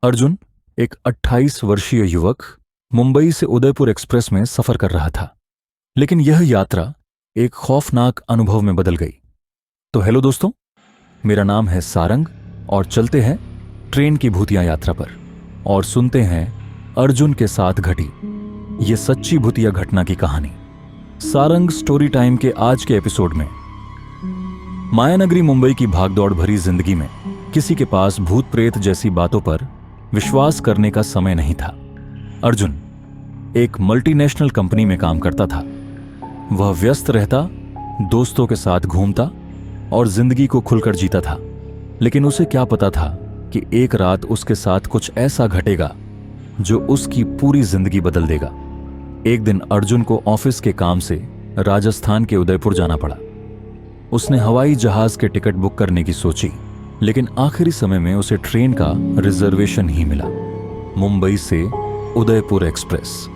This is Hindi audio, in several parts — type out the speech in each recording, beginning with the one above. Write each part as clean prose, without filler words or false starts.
अर्जुन, एक 28 वर्षीय युवक, मुंबई से उदयपुर एक्सप्रेस में सफर कर रहा था। लेकिन यह यात्रा एक खौफनाक अनुभव में बदल गई। तो हेलो दोस्तों, मेरा नाम है सारंग और चलते हैं ट्रेन की भूतिया यात्रा पर और सुनते हैं अर्जुन के साथ घटी ये सच्ची भूतिया घटना की कहानी। सारंग स्टोरी टाइम के आज के एपिसोड में मायानगरी मुंबई की भागदौड़ भरी जिंदगी में किसी के पास भूत प्रेत जैसी बातों पर विश्वास करने का समय नहीं था। अर्जुन एक मल्टीनेशनल कंपनी में काम करता था। वह व्यस्त रहता, दोस्तों के साथ घूमता और जिंदगी को खुलकर जीता था। लेकिन उसे क्या पता था कि एक रात उसके साथ कुछ ऐसा घटेगा जो उसकी पूरी जिंदगी बदल देगा। एक दिन अर्जुन को ऑफिस के काम से राजस्थान के उदयपुर जाना पड़ा। उसने हवाई जहाज के टिकट बुक करने की सोची, लेकिन आखिरी समय में उसे ट्रेन का रिजर्वेशन ही मिला। मुंबई से उदयपुर एक्सप्रेस।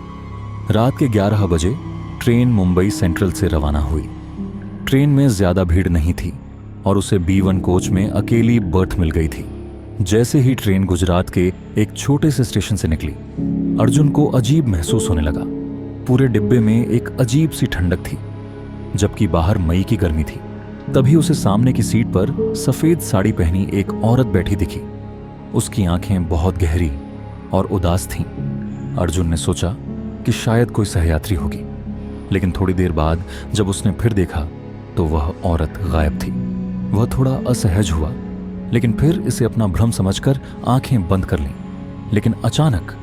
रात के 11 बजे ट्रेन मुंबई सेंट्रल से रवाना हुई। ट्रेन में ज्यादा भीड़ नहीं थी और उसे B1 कोच में अकेली बर्थ मिल गई थी। जैसे ही ट्रेन गुजरात के एक छोटे से स्टेशन से निकली, अर्जुन को अजीब महसूस होने लगा। पूरे डिब्बे में एक अजीब सी ठंडक थी, जबकि बाहर मई की गर्मी थी। तभी उसे सामने की सीट पर सफेद साड़ी पहनी एक औरत बैठी दिखी। उसकी आंखें बहुत गहरी और उदास थीं। अर्जुन ने सोचा कि शायद कोई सहयात्री होगी, लेकिन थोड़ी देर बाद जब उसने फिर देखा तो वह औरत गायब थी। वह थोड़ा असहज हुआ, लेकिन फिर इसे अपना भ्रम समझकर आंखें बंद कर लीं। लेकिन अचानक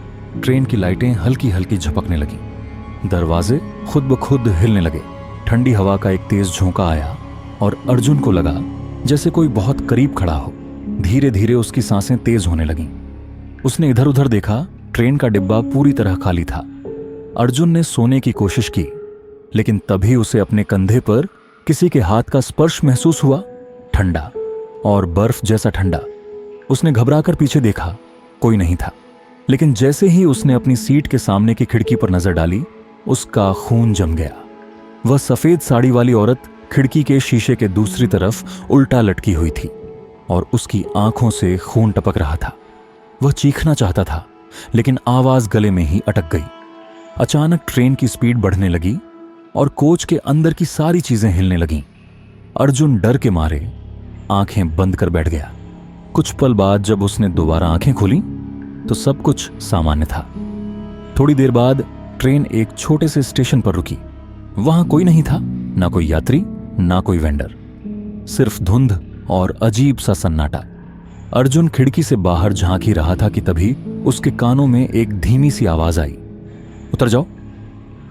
ट्रेन की लाइटें हल्की हल्की झपकने लगीं। दरवाजे खुद ब खुद हिलने लगे। ठंडी हवा का एक तेज झोंका आया और अर्जुन को लगा जैसे कोई बहुत करीब खड़ा हो। धीरे धीरे उसकी सांसें तेज होने लगीं। उसने इधर उधर देखा। ट्रेन का डिब्बा पूरी तरह खाली था। अर्जुन ने सोने की कोशिश की, लेकिन तभी उसे अपने कंधे पर किसी के हाथ का स्पर्श महसूस हुआ। ठंडा और बर्फ जैसा ठंडा। उसने घबराकर पीछे देखा, कोई नहीं था। लेकिन जैसे ही उसने अपनी सीट के सामने की खिड़की पर नजर डाली, उसका खून जम गया। वह सफेद साड़ी वाली औरत खिड़की के शीशे के दूसरी तरफ उल्टा लटकी हुई थी और उसकी आंखों से खून टपक रहा था। वह चीखना चाहता था, लेकिन आवाज गले में ही अटक गई। अचानक ट्रेन की स्पीड बढ़ने लगी और कोच के अंदर की सारी चीजें हिलने लगीं। अर्जुन डर के मारे आंखें बंद कर बैठ गया। कुछ पल बाद जब उसने दोबारा आंखें खोली तो सब कुछ सामान्य था। थोड़ी देर बाद ट्रेन एक छोटे से स्टेशन पर रुकी। वहां कोई नहीं था, ना कोई यात्री, ना कोई वेंडर, सिर्फ धुंध और अजीब सा सन्नाटा। अर्जुन खिड़की से बाहर झांक ही रहा था कि तभी उसके कानों में एक धीमी सी आवाज आई, उतर जाओ,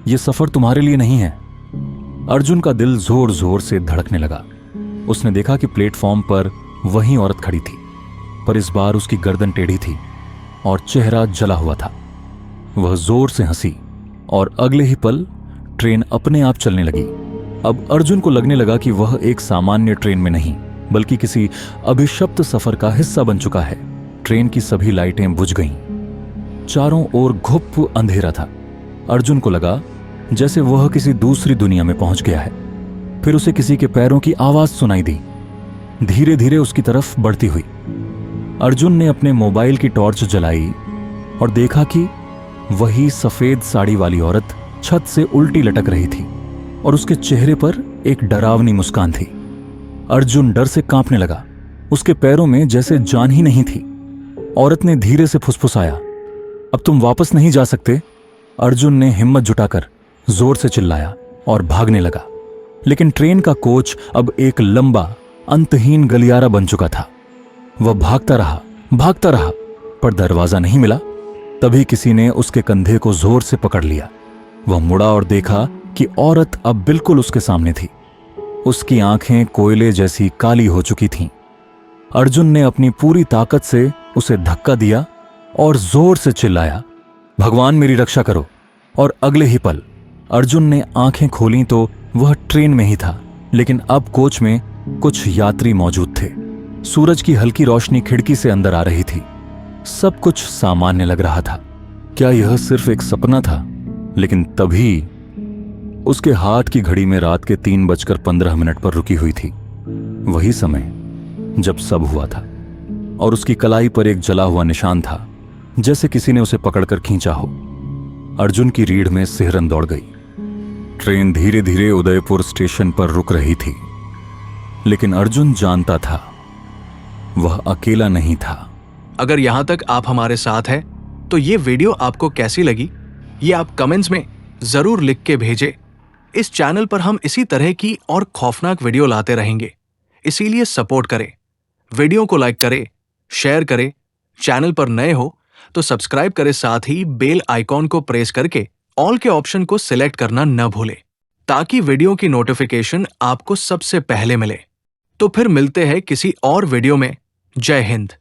यह सफर तुम्हारे लिए नहीं है। अर्जुन का दिल जोर जोर से धड़कने लगा। उसने देखा कि प्लेटफॉर्म पर वही औरत खड़ी थी, पर इस बार उसकी गर्दन टेढ़ी थी और चेहरा जला हुआ था। वह जोर से हंसी और अगले ही पल ट्रेन अपने आप चलने लगी। अब अर्जुन को लगने लगा कि वह एक सामान्य ट्रेन में नहीं, बल्कि किसी अभिशप्त सफर का हिस्सा बन चुका है। ट्रेन की सभी लाइटें बुझ गईं। चारों ओर घुप अंधेरा था। अर्जुन को लगा जैसे वह किसी दूसरी दुनिया में पहुंच गया है। फिर उसे किसी के पैरों की आवाज सुनाई दी, धीरे धीरे उसकी तरफ बढ़ती हुई। अर्जुन ने अपने मोबाइल की टॉर्च जलाई और देखा कि वही सफेद साड़ी वाली औरत छत से उल्टी लटक रही थी और उसके चेहरे पर एक डरावनी मुस्कान थी। अर्जुन डर से कांपने लगा। उसके पैरों में जैसे जान ही नहीं थी। औरत ने धीरे से फुसफुसाया, अब तुम वापस नहीं जा सकते। अर्जुन ने हिम्मत जुटाकर जोर से चिल्लाया और भागने लगा। लेकिन ट्रेन का कोच अब एक लंबा अंतहीन गलियारा बन चुका था। वह भागता रहा, पर दरवाजा नहीं मिला। तभी किसी ने उसके कंधे को जोर से पकड़ लिया। वह मुड़ा और देखा कि औरत अब बिल्कुल उसके सामने थी। उसकी आंखें कोयले जैसी काली हो चुकी थीं। अर्जुन ने अपनी पूरी ताकत से उसे धक्का दिया और जोर से चिल्लाया, भगवान मेरी रक्षा करो। और अगले ही पल अर्जुन ने आंखें खोलीं तो वह ट्रेन में ही था, लेकिन अब कोच में कुछ यात्री मौजूद थे। सूरज की हल्की रोशनी खिड़की से अंदर आ रही थी। सब कुछ सामान्य लग रहा था। क्या यह सिर्फ एक सपना था? लेकिन तभी उसके हाथ की घड़ी में रात के 3:15 पर रुकी हुई थी। वही समय जब सब हुआ था और उसकी कलाई पर एक जला हुआ निशान था जैसे किसी ने उसे पकड़कर खींचा हो। अर्जुन की रीढ़ में सिहरन दौड़ गई। ट्रेन धीरे धीरे उदयपुर स्टेशन पर रुक रही थी, लेकिन अर्जुन जानता था वह अकेला नहीं था। अगर यहां तक आप हमारे साथ हैं, तो ये वीडियो आपको कैसी लगी ये आप कमेंट्स में जरूर लिख के भेजें। इस चैनल पर हम इसी तरह की और खौफनाक वीडियो लाते रहेंगे, इसीलिए सपोर्ट करें, वीडियो को लाइक करें, शेयर करें। चैनल पर नए हो तो सब्सक्राइब करें, साथ ही बेल आइकॉन को प्रेस करके ऑल के ऑप्शन को सिलेक्ट करना न भूलें, ताकि वीडियो की नोटिफिकेशन आपको सबसे पहले मिले। तो फिर मिलते हैं किसी और वीडियो में। जय हिंद।